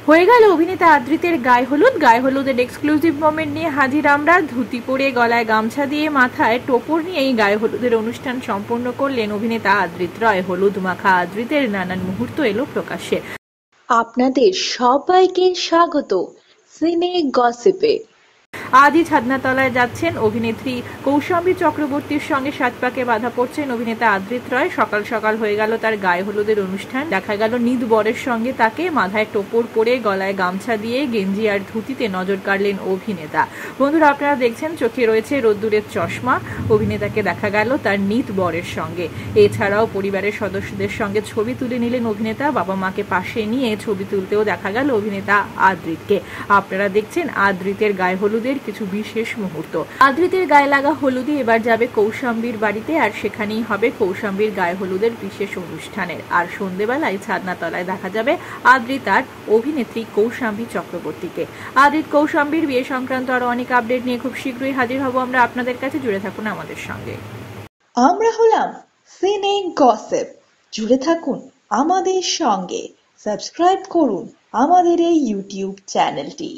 হয়ে গেল অভিনেতা আদ্রিতের গায়ে হলুদের এক্সক্লুসিভ মোমেন্ট নিয়ে হাজির আমরা। ধুতি পরে, গলায় গামছা দিয়ে, মাথায় টোপর নিয়ে এই গায়ে হলুদের অনুষ্ঠান সম্পন্ন করলেন অভিনেতা আদ্রিত রয়। হলুদ মাখা আদ্রিতের নানান মুহূর্ত এলো প্রকাশ্যে। আপনাদের সবাইকে স্বাগত সিনে গসিপে। আজই ছাদনাতলায় যাচ্ছেন অভিনেত্রী কৌশাম্বী চক্রবর্তীর সঙ্গে সাত পাকে বাঁধা পড়ছেন অভিনেতা আদ্রিত রয়। সকাল সকাল হয়ে গেল তার গায়ে হলুদের অনুষ্ঠান। দেখা গেল নিদ বরের সঙ্গে তাকে মাথায় টোপর পরে, গলায় গামছা দিয়ে, গেঞ্জি আর ধুতিতে নজর কাড়লেন অভিনেতা। বন্ধুরা, আপনারা দেখছেন চোখে রয়েছে রোদ্দুরের চশমা। অভিনেতাকে দেখা গেল তার নিদ বরের সঙ্গে। এছাড়াও পরিবারের সদস্যদের সঙ্গে ছবি তুলে নিলেন অভিনেতা। বাবা মাকে পাশে নিয়ে ছবি তুলতেও দেখা গেল অভিনেতা আদ্রিতকে। আপনারা দেখছেন আদ্রিতের গায়ে হলুদের কিছু বিশেষ মুহূর্ত। আদ্রিতের গায়ে লাগা হলুদই এবার যাবে কৌশাম্বীর বাড়িতে, আর সেখানেই হবে কৌশাম্বীর গায়ে হলুদের বিশেষ অনুষ্ঠানের। আর সন্ধ্যেবেলায় ছাদনাতলায় দেখা যাবে আদ্রিত আর অভিনেত্রী কৌশাম্বী চক্রবর্তীকে। আদ্রিত কৌশাম্বীর বিয়ে সংক্রান্ত আরো অনেক আপডেট নিয়ে খুব শীঘ্রই হাজির হব আমরা আপনাদের কাছে। জুড়ে থাকুন আমাদের সঙ্গে। আমরা হলাম সিনে গসিপ, জুড়ে থাকুন আমাদের সঙ্গে। সাবস্ক্রাইব করুন আমাদের এই ইউটিউব চ্যানেলটি।